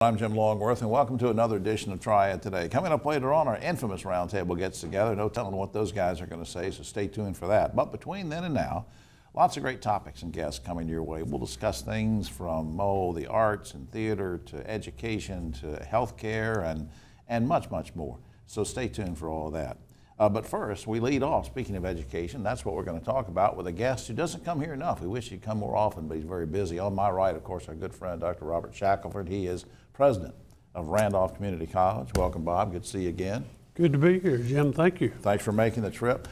I'm Jim Longworth, and welcome to another edition of Triad Today. Coming up later on, our infamous Roundtable gets together. No telling what those guys are going to say, so stay tuned for that. But between then and now, lots of great topics and guests coming your way. We'll discuss things from the arts and theater to education to healthcare and much, much more. So stay tuned for all of that. But first, we lead off, speaking of education, that's what we're going to talk about with a guest who doesn't come here enough. We wish he'd come more often, but he's very busy. On my right, of course, our good friend, Dr. Robert Shackelford. He is president of Randolph Community College. Welcome, Bob. Good to see you again. Good to be here, Jim. Thank you. Thanks for making the trip.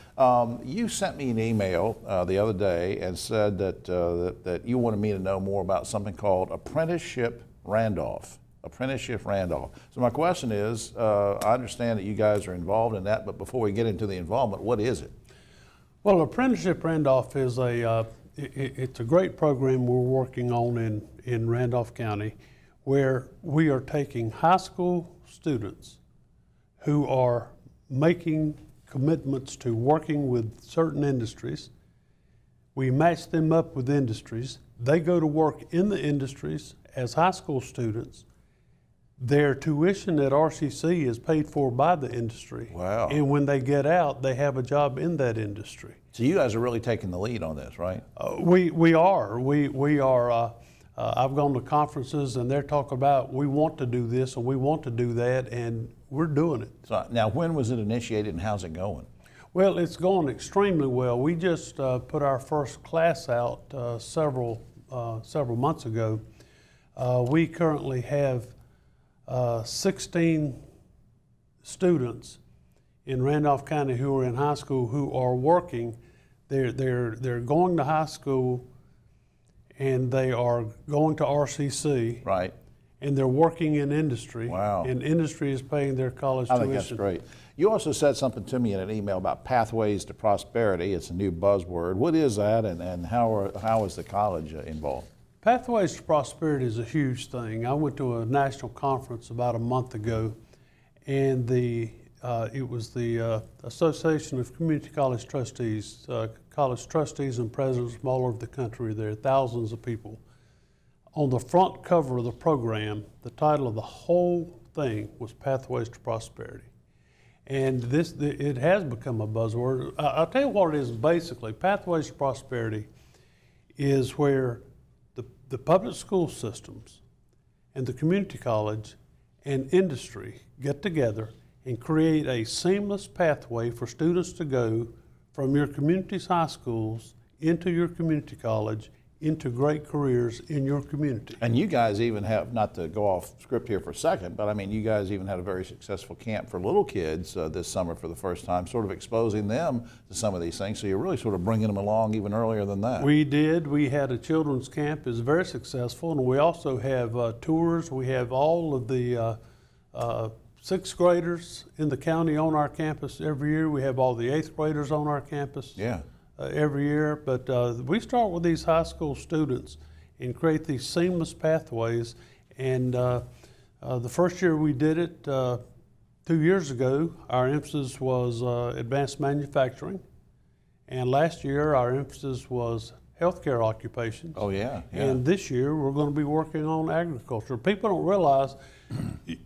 You sent me an email the other day and said that you wanted me to know more about something called Apprenticeship Randolph. Apprenticeship Randolph. So my question is, I understand that you guys are involved in that, but before we get into the involvement, what is it? Well, Apprenticeship Randolph is it's a great program we're working on in Randolph County, where we are taking high school students who are making commitments to working with certain industries. We match them up with industries. They go to work in the industries as high school students. Their tuition at RCC is paid for by the industry. Wow. And when they get out, they have a job in that industry. So you guys are really taking the lead on this, right? We are. I've gone to conferences and they're talking about, we want to do this and we want to do that, and we're doing it. So now, when was it initiated and how's it going? Well, it's going extremely well. We just put our first class out several months ago. We currently have 16 students in Randolph County who are in high school who are working. They're going to high school and they are going to RCC. Right. And they're working in industry. Wow. And industry is paying their college tuition. I think that's great. You also said something to me in an email about pathways to prosperity. It's a new buzzword. What is that, and how is the college involved? Pathways to Prosperity is a huge thing. I went to a national conference about a month ago, and it was the Association of Community College Trustees, college trustees and presidents from all over the country. There are thousands of people. On the front cover of the program, the title of the whole thing was Pathways to Prosperity. And it has become a buzzword. I'll tell you what it is basically. Pathways to Prosperity is where the public school systems and the community college and industry get together and create a seamless pathway for students to go from your community's high schools into your community college, into great careers in your community. And you guys even have, not to go off script here for a second, but I mean, you guys even had a very successful camp for little kids this summer for the first time, sort of exposing them to some of these things. So you're really sort of bringing them along even earlier than that. We did. We had a children's camp. It was very successful. And we also have tours. We have all of the sixth graders in the county on our campus every year. We have all the eighth graders on our campus. Yeah. Every year, but we start with these high school students and create these seamless pathways. And the first year we did it, 2 years ago, our emphasis was advanced manufacturing. And last year, our emphasis was healthcare occupations. Oh, yeah. And this year, we're going to be working on agriculture. People don't realize,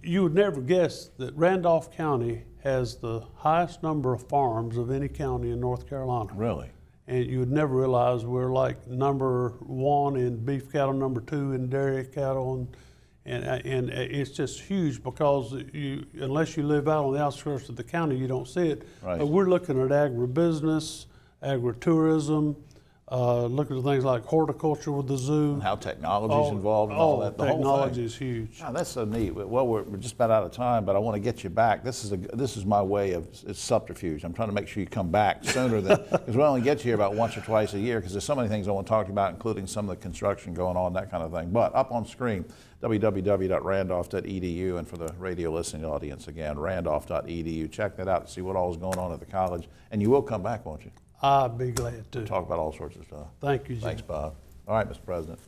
you would never guess that Randolph County has the highest number of farms of any county in North Carolina. Really? And you would never realize we're like #1 in beef cattle, #2 in dairy cattle, and it's just huge because unless you live out on the outskirts of the county, you don't see it. Right. But we're looking at agribusiness, agritourism, looking at things like horticulture with the zoo. And how technology is involved and all that. The technology is huge. Oh, that's so neat. Well, we're just about out of time, but I want to get you back. This is my way of, it's subterfuge. I'm trying to make sure you come back sooner than, because we only get you here about once or twice a year because there's so many things I want to talk to you about, including some of the construction going on, that kind of thing. But up on screen, www.randolph.edu, and for the radio listening audience again, randolph.edu. Check that out to see what all is going on at the college. And you will come back, won't you? I'd be glad to. Talk about all sorts of stuff. Thank you, Jim. Thanks, Bob. All right, Mr. President.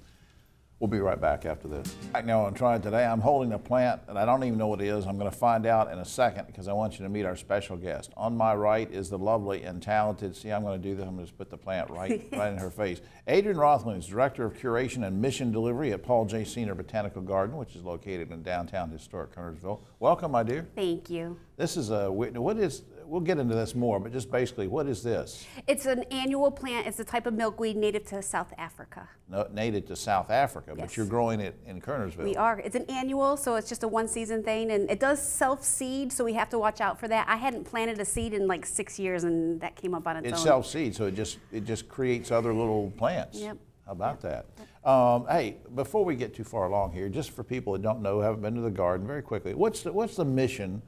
We'll be right back after this. Right now on Triad Today, I'm holding a plant and I don't even know what it is. I'm going to find out in a second because I want you to meet our special guest. On my right is the lovely and talented, see, I'm going to do this, I'm going to just put the plant right in her face. Adrienne Rothman is Director of Curation and Mission Delivery at Paul J. Senior Botanical Garden, which is located in downtown historic Huntersville. Welcome, my dear. Thank you. This is we'll get into this more, but just basically, what is this? It's an annual plant. It's a type of milkweed native to South Africa. No, native to South Africa, Yes. but you're growing it in Kernersville. We are. It's an annual, so it's just a one-season thing, and it does self-seed, so we have to watch out for that. I hadn't planted a seed in like 6 years, and that came up on its own. It's self-seed, so it just creates other little plants. Yep. How about that? Hey, before we get too far along here, just for people that don't know, haven't been to the garden, very quickly, what's the mission,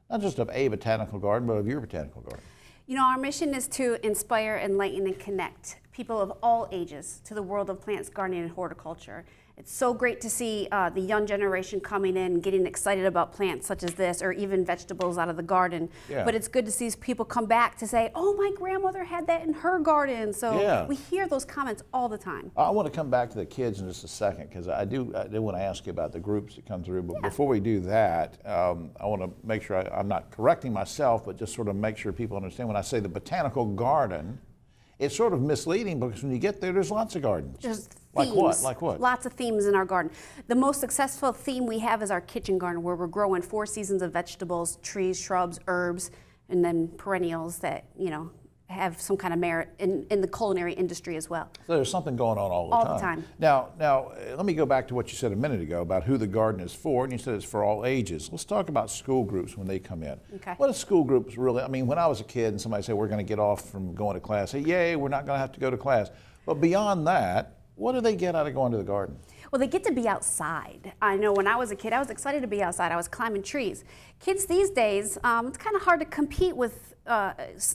not just of a botanical garden, but of your botanical garden? You know, our mission is to inspire, enlighten, and connect people of all ages to the world of plants, gardening, and horticulture. It's so great to see the young generation coming in, getting excited about plants such as this, or even vegetables out of the garden. Yeah. But it's good to see people come back to say, oh, my grandmother had that in her garden. So Yeah. we hear those comments all the time. I want to come back to the kids in just a second because I do want to ask you about the groups that come through. But before we do that, I want to make sure I'm not correcting myself, but just sort of make sure people understand when I say the botanical garden, it's sort of misleading because when you get there, there's lots of gardens. There's like themes. what? Like what? Lots of themes in our garden. The most successful theme we have is our kitchen garden, where we're growing 4 seasons of vegetables, trees, shrubs, herbs, and then perennials that, you know, have some kind of merit in the culinary industry as well. So there's something going on all the time. All the time. Now, let me go back to what you said a minute ago about who the garden is for, and you said it's for all ages. Let's talk about school groups when they come in. Okay. What are school groups really? I mean, when I was a kid and somebody said we're going to get off from going to class, say, yay, we're not going to have to go to class. But beyond that, what do they get out of going to the garden? Well, they get to be outside. I know when I was a kid, I was excited to be outside. I was climbing trees. Kids these days, it's kind of hard to compete with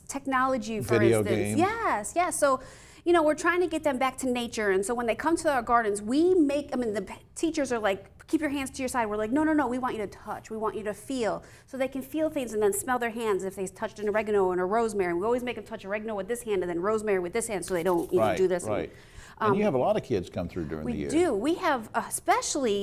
technology, for Video instance. games. Yes, yes. So, you know, we're trying to get them back to nature. And so when they come to our gardens, the teachers are like, keep your hands to your side. We're like, no, no, no, we want you to touch. We want you to feel. So they can feel things and then smell their hands if they touched an oregano and a rosemary. We always make them touch oregano with this hand and then rosemary with this hand so they don't do this. Right. And you have a lot of kids come through during the year. We do. We have,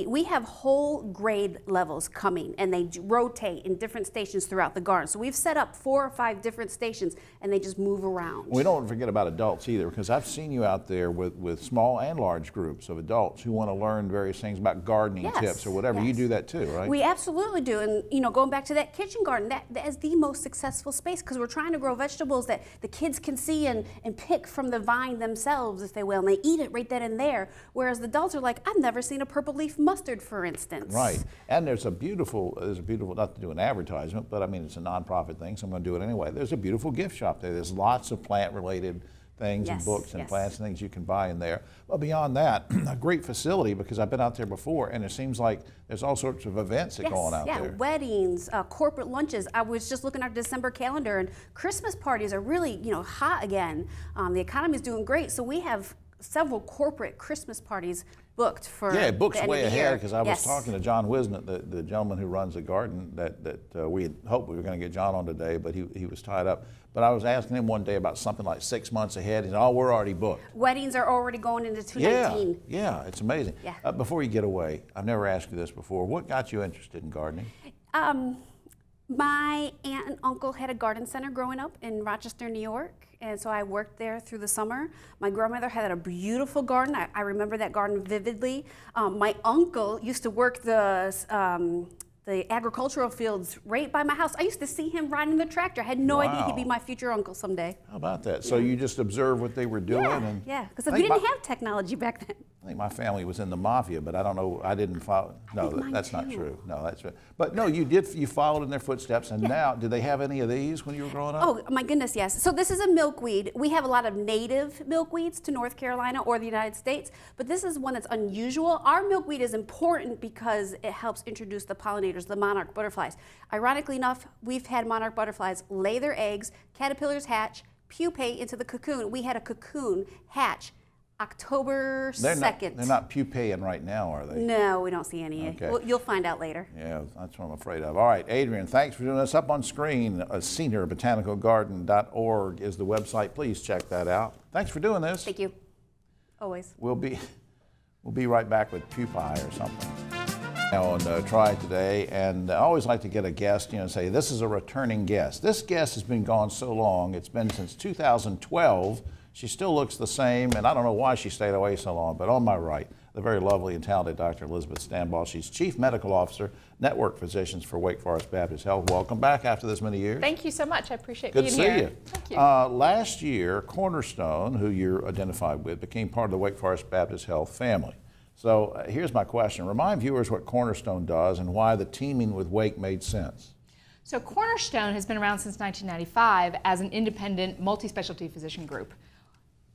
we have whole grade levels coming, and they rotate in different stations throughout the garden. So we've set up 4 or 5 different stations, and they just move around. We don't forget about adults either, because I've seen you out there with small and large groups of adults who want to learn various things about gardening tips or whatever. Yes. You do that too, right? We absolutely do. And, you know, going back to that kitchen garden, that is the most successful space because we're trying to grow vegetables that the kids can see and pick from the vine themselves, if they will, and they eat it right then and there, whereas the adults are like, I've never seen a purple leaf mustard, for instance. Right. And there's a beautiful, not to do an advertisement, but I mean, it's a nonprofit thing, so I'm going to do it anyway. There's a beautiful gift shop there. There's lots of plant-related things and books and plants and things you can buy in there. But beyond that, a great facility because I've been out there before and it seems like there's all sorts of events that go on out there. Weddings, corporate lunches. I was just looking at our December calendar and Christmas parties are really, you know, hot again. The economy is doing great, so we have several corporate Christmas parties booked for it books the end way of the year. ahead because I was talking to John Wisnett, the gentleman who runs the garden that we had hoped we were going to get John on today, but he was tied up. But I was asking him one day about something like 6 months ahead. He said, oh, we're already booked. Weddings are already going into 2019. Yeah, it's amazing. Yeah. Before you get away, I've never asked you this before. What got you interested in gardening? My aunt and uncle had a garden center growing up in Rochester, New York, and so I worked there through the summer. My grandmother had a beautiful garden. I remember that garden vividly. My uncle used to work the agricultural fields right by my house. I used to see him riding the tractor. I had no idea he'd be my future uncle someday. How about that? So you just observed what they were doing? Yeah, because we didn't have technology back then. I think my family was in the mafia, but I don't know, I didn't follow. No, that's not true. No, that's right. But no, you followed in their footsteps, and now, did they have any of these when you were growing up? Oh, my goodness, yes. So this is a milkweed. We have a lot of native milkweeds to North Carolina or the United States, but this is one that's unusual. Our milkweed is important because it helps introduce the pollinators, the monarch butterflies. Ironically enough, we've had monarch butterflies lay their eggs, caterpillars hatch, pupate into the cocoon. We had a cocoon hatch October 2nd. They're not pupating right now, are they? No, we don't see any. Okay. Well, you'll find out later. Yeah, that's what I'm afraid of. All right, Adrienne, thanks for doing this. Up on screen, seniorbotanicalgarden.org is the website. Please check that out. Thanks for doing this. Thank you. Always. We'll be We'll be right back with pupae or something. Now on Triad Today, and I always like to get a guest, say this is a returning guest. This guest has been gone so long, it's been since 2012. She still looks the same, and I don't know why she stayed away so long, but on my right, the very lovely and talented Dr. Elizabeth Stambaugh. She's Chief Medical Officer, Network Physicians for Wake Forest Baptist Health. Welcome back after this many years. Thank you so much. I appreciate being here. Good to see you. Thank you. Last year, Cornerstone, who you're identified with, became part of the Wake Forest Baptist Health family. So here's my question. Remind viewers what Cornerstone does and why the teaming with Wake made sense. So Cornerstone has been around since 1995 as an independent multi-specialty physician group.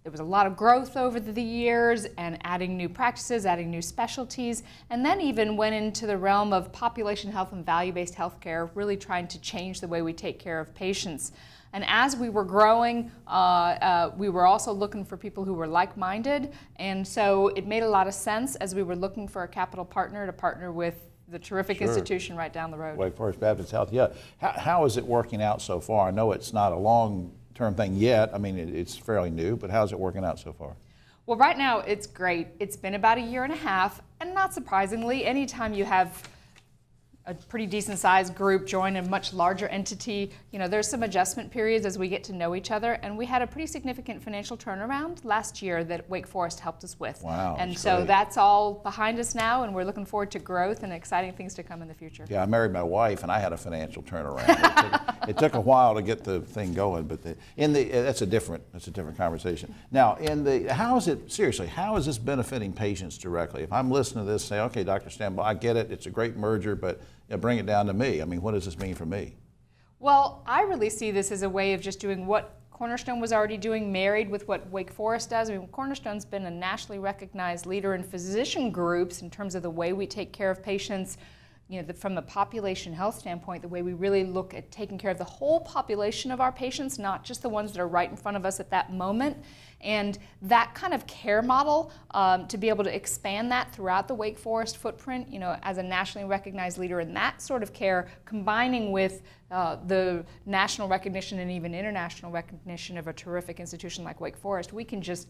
There was a lot of growth over the years and adding new practices, adding new specialties, and then even went into the realm of population health and value-based healthcare, really trying to change the way we take care of patients. And as we were growing, we were also looking for people who were like-minded, and so it made a lot of sense as we were looking for a capital partner to partner with the terrific institution right down the road. Wake Forest Baptist Health, yeah. How is it working out so far? I know it's not a long-term thing yet. I mean, it's fairly new, but how's it working out so far? Well, right now it's great. It's been about a year and a half, and not surprisingly, anytime you have a pretty decent sized group join a much larger entity, there's some adjustment periods as we get to know each other, and we had a pretty significant financial turnaround last year that Wake Forest helped us with. Wow, and so great. That's all behind us now, and we're looking forward to growth and exciting things to come in the future. Yeah, I married my wife, and I had a financial turnaround. It took a while to get the thing going, but that's a different conversation. Now, how is this benefiting patients directly? If I'm listening to this, say, okay, Dr. Stambaugh, I get it, it's a great merger, but bring it down to me. I mean, what does this mean for me? Well, I really see this as a way of just doing what Cornerstone was already doing, married with what Wake Forest does. I mean, Cornerstone's been a nationally recognized leader in physician groups in terms of the way we take care of patients. From the population health standpoint, the way we really look at taking care of the whole population of our patients, not just the ones that are right in front of us at that moment. And that kind of care model, to be able to expand that throughout the Wake Forest footprint, as a nationally recognized leader in that sort of care, combining with the national recognition and even international recognition of a terrific institution like Wake Forest, we can just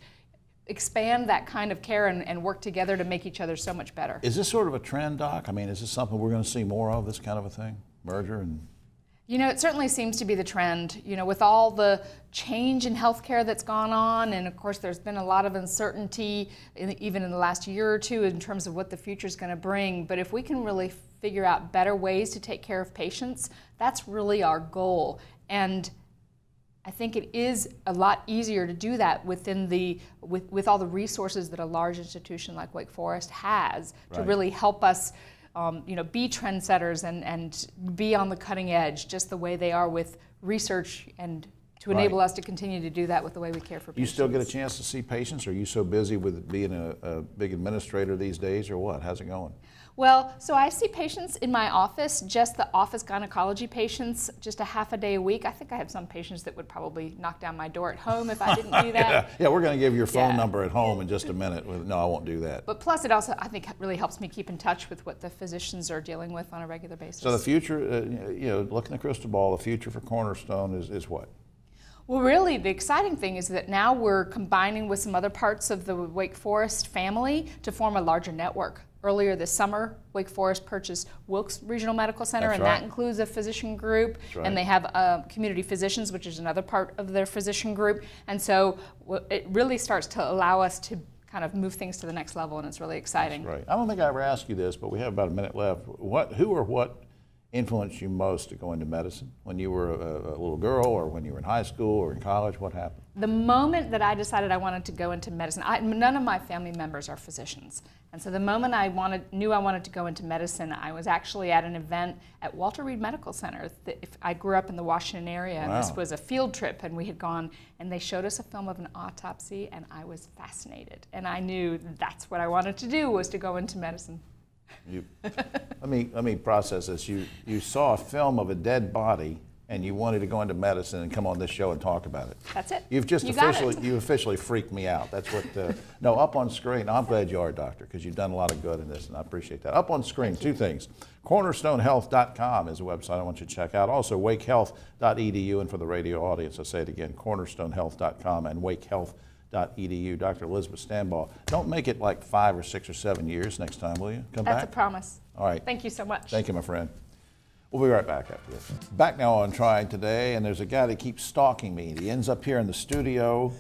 expand that kind of care and work together to make each other so much better. Is this sort of a trend, Doc? I mean, is this something we're going to see more of, this kind of a thing? Merger and... It certainly seems to be the trend, with all the change in healthcare that's gone on, and of course there's been a lot of uncertainty even in the last year or two in terms of what the future is going to bring. But if we can really figure out better ways to take care of patients, that's really our goal. And I think it is a lot easier to do that with all the resources that a large institution like Wake Forest has to really help us be trendsetters and be on the cutting edge, just the way they are with research, and to enable us to continue to do that with the way we care for patients. You still get a chance to see patients? Are you so busy with being a big administrator these days, or what? How's it going? Well, so I see patients in my office, just the office gynecology patients, just a half a day a week. I think I have some patients that would probably knock down my door at home if I didn't do that. Yeah, we're going to give your phone number at home in just a minute. No, I won't do that. But plus, it also, I think, really helps me keep in touch with what the physicians are dealing with on a regular basis. So the future, look in the crystal ball, the future for Cornerstone is what? Well, really, the exciting thing is that now we're combining with some other parts of the Wake Forest family to form a larger network. Earlier this summer, Wake Forest purchased Wilkes Regional Medical Center, that includes a physician group, and they have community physicians, which is another part of their physician group. And so it really starts to allow us to kind of move things to the next level, and it's really exciting. That's right. I don't think I ever asked you this, but we have about a minute left. Who or what influenced you most to go into medicine? When you were a little girl, or when you were in high school or in college, what happened? The moment that I decided I wanted to go into medicine, none of my family members are physicians. And so the moment I knew I wanted to go into medicine, I was actually at an event at Walter Reed Medical Center. I grew up in the Washington area, and this was a field trip, and we had gone, and they showed us a film of an autopsy, and I was fascinated. And I knew that's what I wanted to do, was to go into medicine. Let me process this. You saw a film of a dead body, and you wanted to go into medicine and come on this show and talk about it. That's it. You officially freaked me out. That's what. No, up on screen. I'm glad you are a doctor, because you've done a lot of good in this, and I appreciate that. Up on screen, two things. CornerstoneHealth.com is a website I want you to check out. Also, wakehealth.edu, and for the radio audience, I say it again: CornerstoneHealth.com and wakehealth.edu. Dr Elizabeth Stambaugh. Don't make it like 5 or 6 or 7 years next time, will you? Come back? That's a promise. All right. Thank you so much. Thank you, my friend. We'll be right back after this. Back now on Triad Today, and there's a guy that keeps stalking me. He ends up here in the studio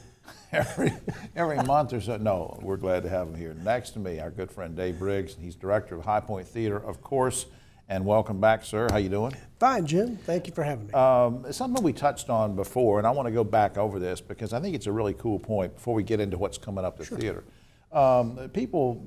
every month or so. No, we're glad to have him here. Next to me, our good friend Dave Briggs. He's director of High Point Theater, of course. And welcome back, sir. How you doing? Fine, Jim. Thank you for having me. It's something we touched on before, and I want to go back over this because I think it's a really cool point before we get into what's coming up at the theater. People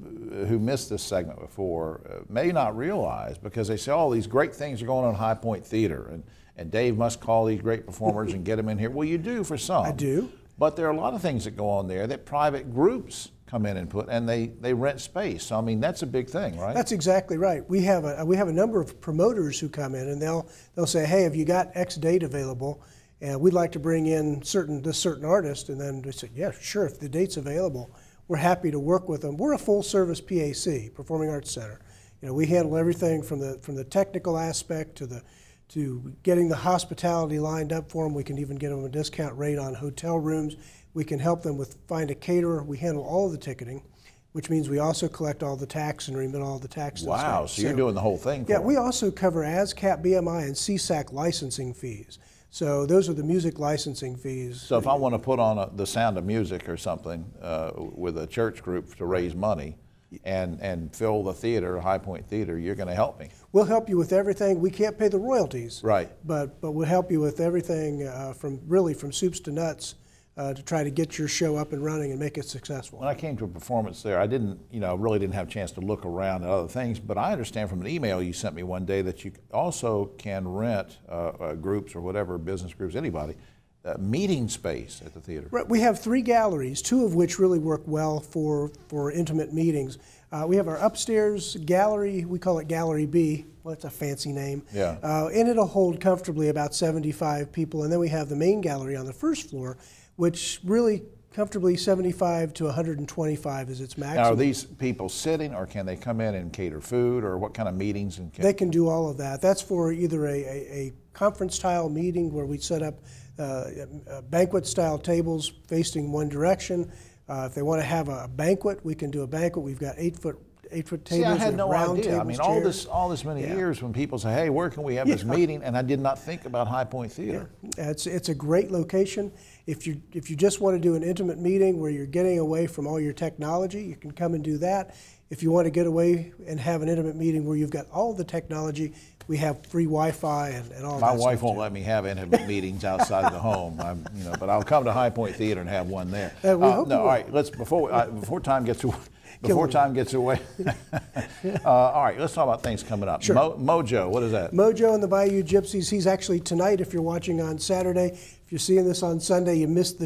who missed this segment before may not realize, because they say, oh, these great things are going on in High Point Theater, and Dave must call these great performers and get them in here. Well, you do for some. I do. But there are a lot of things that go on there that private groups come in and put, and they rent space. So I mean, that's a big thing, right? That's exactly right. We have a number of promoters who come in, and they'll say, hey, have you got X date available? And we'd like to bring in this certain artist, and then they say, yeah, sure, if the date's available, we're happy to work with them. We're a full service PAC, Performing Arts Center. You know, we handle everything from the technical aspect to getting the hospitality lined up for them. We can even get them a discount rate on hotel rooms. We can help them find a caterer. We handle all of the ticketing, which means we also collect all the tax and remit all the tax. Wow, so you're doing the whole thing for Yeah, them. we also cover ASCAP, BMI, and CSAC licensing fees. So those are the music licensing fees. So if I want to put on The Sound of Music or something with a church group to raise money and fill the theater, High Point Theater, you're going to help me. We'll help you with everything. We can't pay the royalties. Right. But we'll help you with everything from soups to nuts to try to get your show up and running and make it successful. When I came to a performance there, I really didn't have a chance to look around at other things, but I understand from an email you sent me one day that you also can rent groups or whatever, business groups, anybody, meeting space at the theater. Right. We have 3 galleries, 2 of which really work well for intimate meetings. We have our upstairs gallery, we call it Gallery B. Well, that's a fancy name. Yeah. And it'll hold comfortably about 75 people. And then we have the main gallery on the first floor, which really comfortably 75 to 125 is its maximum. Now, are these people sitting, or can they come in and cater food, or what kind of meetings? They can do all of that. That's for either a conference-style meeting where we set up banquet-style tables facing one direction. If they want to have a banquet, we can do a banquet. We've got 8-foot tables. See, I had with no round idea. I tables, mean, chairs. all this many years when people say, hey, where can we have this meeting? And I did not think about High Point Theater. Yeah. It's a great location. If you just want to do an intimate meeting where you're getting away from all your technology, you can come and do that. If you want to get away and have an intimate meeting where you've got all the technology, we have free Wi-Fi and all that. My wife won't too. let me have intimate meetings outside of the home. But I'll come to High Point Theater and have one there. We hope no, all right. Let's before time gets away. Before time gets away. All right, let's talk about things coming up. Sure. Mojo, what is that? Mojo and the Bayou Gypsies. He's actually tonight. If you're watching on Saturday, if you're seeing this on Sunday, you missed the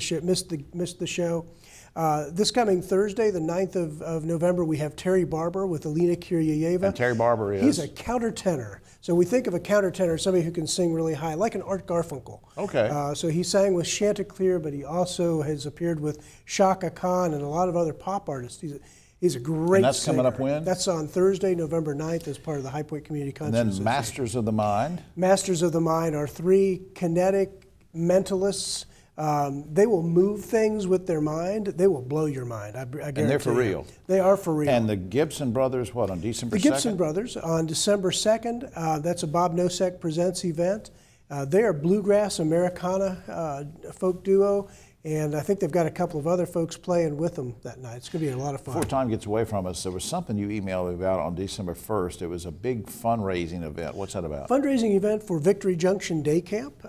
show. This coming Thursday, the 9th of November, we have Terry Barber with Alina Kiryayeva. And Terry Barber is? He's a countertenor. So we think of a countertenor, somebody who can sing really high, like an Art Garfunkel. Okay. So he sang with Chanticleer, but he also has appeared with Chaka Khan and a lot of other pop artists. He's a great And that's singer. coming up when? That's on Thursday, November 9th, as part of the High Point Community Concert And then Association. Masters of the Mind. Masters of the Mind are 3 kinetic mentalists. They will move things with their mind. They will blow your mind. I guarantee. And they're for you. real. They are for real. And the Gibson Brothers, what, on December 2nd? The Gibson Brothers on December 2nd. That's a Bob Nosek Presents event. They are bluegrass Americana folk duo. And I think they've got a couple of other folks playing with them that night. It's going to be a lot of fun. Before time gets away from us, there was something you emailed me about on December 1st. It was a big fundraising event. What's that about? Fundraising event for Victory Junction Day Camp.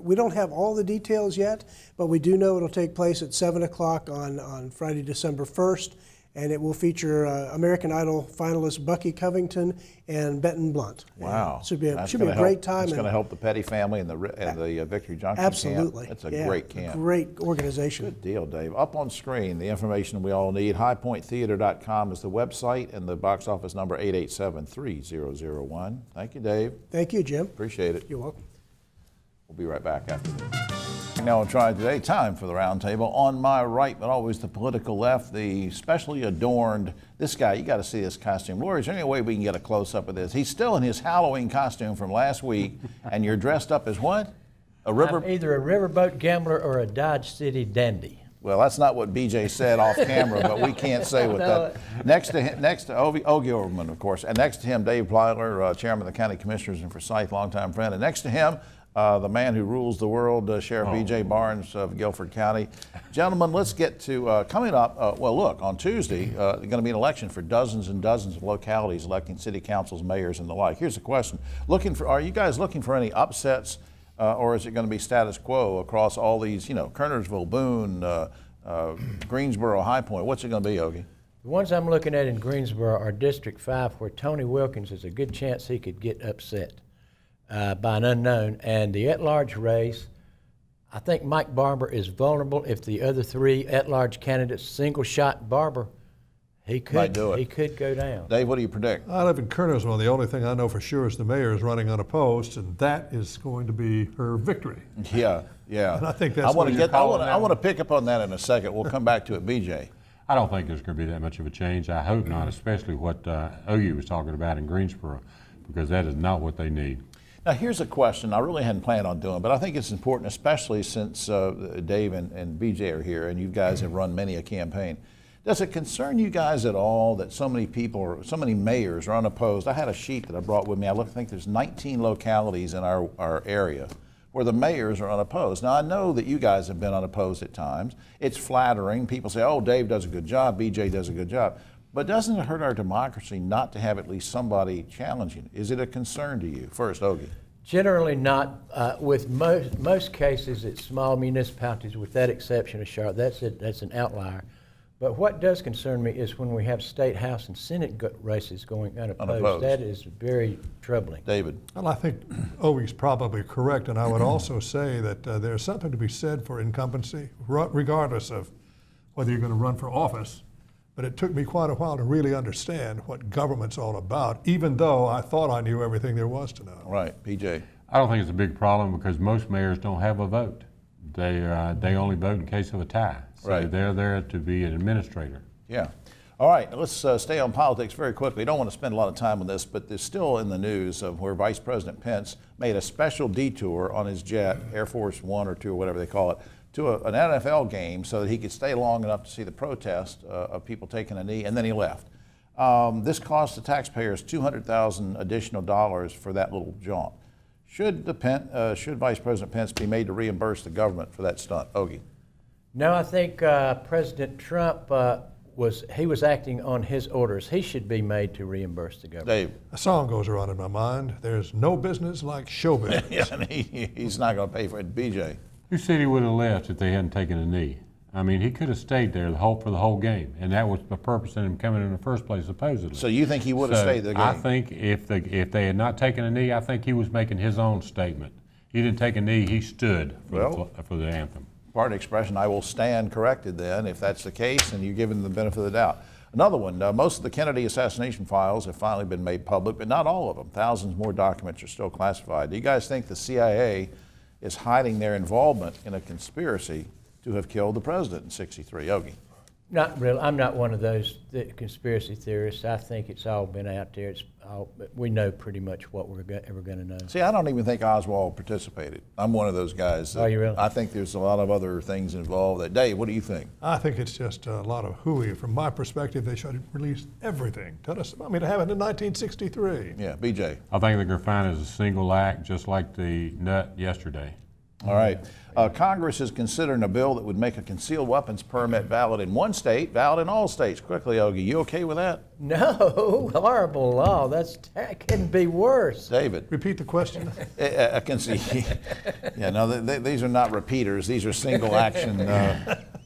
We don't have all the details yet, but we do know it'll take place at 7 o'clock on Friday, December 1st. And it will feature American Idol finalists Bucky Covington and Benton Blunt. Wow. It should be a great time. It's going to help the Petty family and the Victory Junction Absolutely. camp. That's a great camp. Great organization. Good deal, Dave. Up on screen, the information we all need. HighPointTheater.com is the website, and the box office number 887-3001. Thank you, Dave. Thank you, Jim. Appreciate it. You're welcome. We'll be right back after this. Now on Triad Today, time for the Roundtable. On my right, but always the political left, the specially adorned, this guy, you got to see this costume. Lori, is there any way we can get a close-up of this? He's still in his Halloween costume from last week, and you're dressed up as what? A river? I'm either a riverboat gambler or a Dodge City dandy. Well, that's not what BJ said off camera, but we can't say what that. Next to Ogie Overman, of course, and next to him, Dave Plyler, Chairman of the County Commissioners in Forsyth, longtime friend, and next to him, the man who rules the world, Sheriff B.J. Barnes of Guilford County. Gentlemen, let's get to coming up. Well, look, on Tuesday, there's going to be an election for dozens and dozens of localities electing city councils, mayors, and the like. Here's a question: are you guys looking for any upsets, or is it going to be status quo across all these? Kernersville, Boone, Greensboro, High Point. What's it going to be, Ogie? The ones I'm looking at in Greensboro are District 5, where Tony Wilkins is a good chance he could get upset by an unknown. And the at-large race, I think Mike Barber is vulnerable. If the other three at-large candidates single-shot Barber, he could go down. Dave, what do you predict? I live in Kernersville. The only thing I know for sure is the mayor is running unopposed, and that is going to be her victory. Yeah. And I think that's I want to pick up on that in a second. We'll come back to it, BJ. I don't think there's going to be that much of a change. I hope not, especially what Ogie was talking about in Greensboro, because that is not what they need. Now, here's a question I really hadn't planned on doing, but I think it's important, especially since Dave and BJ are here, and you guys have run many a campaign. Does it concern you guys at all that so many people, so many mayors are unopposed? I had a sheet that I brought with me. I think there's 19 localities in our area where the mayors are unopposed. Now, I know that you guys have been unopposed at times. It's flattering. People say, oh, Dave does a good job, BJ does a good job. But doesn't it hurt our democracy not to have at least somebody challenging? Is it a concern to you? First, Ogie. Generally not. With most cases, it's small municipalities, with that exception of Charlotte. That's an outlier. But what does concern me is when we have state house and senate races going unopposed. That is very troubling. David. Well, I think Ogie's probably correct, and I would also say that there's something to be said for incumbency, regardless of whether you're going to run for office. But it took me quite a while to really understand what government's all about, even though I thought I knew everything there was to know. Right, PJ. I don't think it's a big problem because most mayors don't have a vote. They only vote in case of a tie. So they're there to be an administrator. Yeah. All right, let's stay on politics very quickly. I don't want to spend a lot of time on this, but there's still in the news of where Vice President Pence made a special detour on his jet, Air Force One or Two or whatever they call it, to an NFL game so that he could stay long enough to see the protest of people taking a knee, and then he left. This cost the taxpayers $200,000 additional dollars for that little jaunt. Should Vice President Pence be made to reimburse the government for that stunt? Ogie. No, I think President Trump was acting on his orders. He should be made to reimburse the government. Dave. A song goes around in my mind. There's no business like show business. Yeah, and he's not going to pay for it. BJ. Who said he would have left if they hadn't taken a knee? I mean, he could have stayed there for the whole game, and that was the purpose of him coming in the first place, supposedly. So you think he would have stayed the game? I think if they had not taken a knee, I think he was making his own statement. He didn't take a knee; he stood for the anthem. Pardon the expression, I will stand corrected then, if that's the case, and you give him the benefit of the doubt. Another one, most of the Kennedy assassination files have finally been made public, but not all of them. Thousands more documents are still classified. Do you guys think the CIA is hiding their involvement in a conspiracy to have killed the president in '63? Ogie. Not really. I'm not one of those conspiracy theorists. I think it's all been out there. We know pretty much what we're ever going to know. See, I don't even think Oswald participated. I'm one of those guys. Oh, you really? I think there's a lot of other things involved. Dave, what do you think? I think it's just a lot of hooey. From my perspective, they should release everything. Tell us, I mean, it happened in 1963. Yeah, BJ. I think they're going to find it as a single act, just like the nut yesterday. All right. Congress is considering a bill that would make a concealed weapons permit valid in one state, valid in all states. Quickly, Ogie, you okay with that? No, horrible law. That couldn't be worse. David. Repeat the question. I can see. Yeah, no, these are not repeaters. These are single action.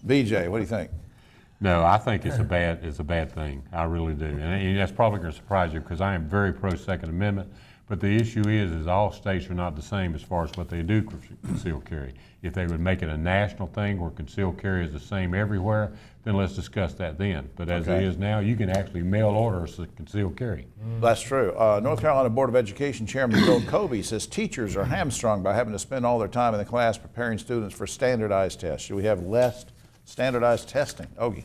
BJ, what do you think? No, I think it's a bad thing. I really do, and that's probably going to surprise you because I am very pro Second Amendment. But the issue is all states are not the same as far as what they do for concealed carry. If they would make it a national thing where concealed carry is the same everywhere, then let's discuss that then. But as it is now, you can actually mail orders to concealed carry. That's true. North Carolina Board of Education Chairman Bill Covey says teachers are hamstrung by having to spend all their time in the class preparing students for standardized tests. Should we have less standardized testing? Ogie.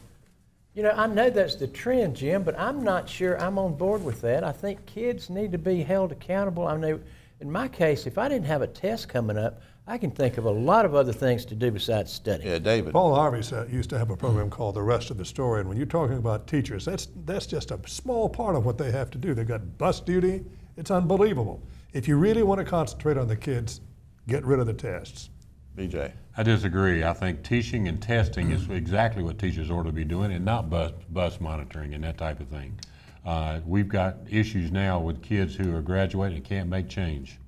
You know, I know that's the trend, Jim, but I'm not sure I'm on board with that. I think kids need to be held accountable. I know In my case, if I didn't have a test coming up, I can think of a lot of other things to do besides study. Yeah, David. Paul Harvey used to have a program called The Rest of the Story, and when you're talking about teachers, that's just a small part of what they have to do. They've got bus duty. It's unbelievable. If you really want to concentrate on the kids, get rid of the tests. BJ. I disagree. I think teaching and testing is exactly what teachers ought to be doing, and not bus monitoring and that type of thing. We've got issues now with kids who are graduating and can't make change.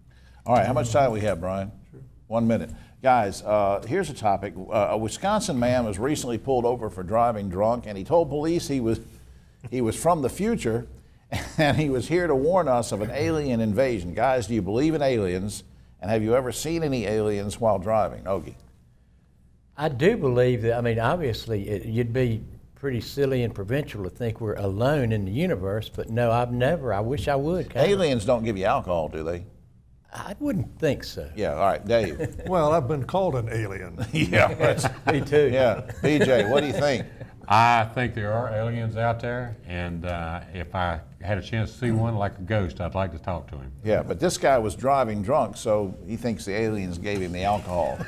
All right, how much time do we have, Brian? Sure. 1 minute. Guys, here's a topic. A Wisconsin man was recently pulled over for driving drunk, and he told police he was from the future, and he was here to warn us of an alien invasion. Guys, do you believe in aliens, and have you ever seen any aliens while driving? Ogie. I do believe that, I mean, obviously, you'd be pretty silly and provincial to think we're alone in the universe, but no, I've never. I wish I would. Aliens don't give you alcohol, do they? I wouldn't think so. Yeah, all right, Dave. Well, I've been called an alien. Yeah. Me too. Yeah. BJ, what do you think? I think there are aliens out there, and if I had a chance to see one like a ghost, I'd like to talk to him. Yeah, but this guy was driving drunk, so he thinks the aliens gave him the alcohol.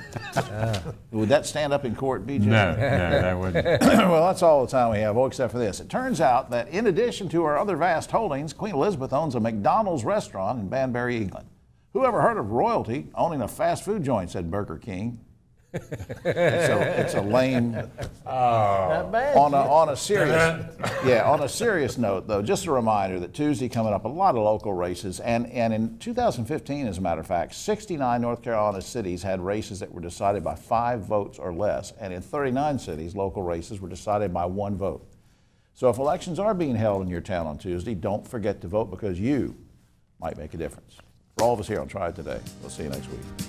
Would that stand up in court, BJ? No, that wouldn't. Well, that's all the time we have, except for this. It turns out that in addition to her other vast holdings, Queen Elizabeth owns a McDonald's restaurant in Banbury, England. Who ever heard of royalty owning a fast food joint, said Burger King. It's a lame. Not bad. On a serious note, though, just a reminder that Tuesday coming up, a lot of local races, and in 2015, as a matter of fact, 69 North Carolina cities had races that were decided by 5 votes or less, and in 39 cities, local races were decided by 1 vote. So if elections are being held in your town on Tuesday, don't forget to vote, because you might make a difference. For all of us here on Triad Today, we'll see you next week.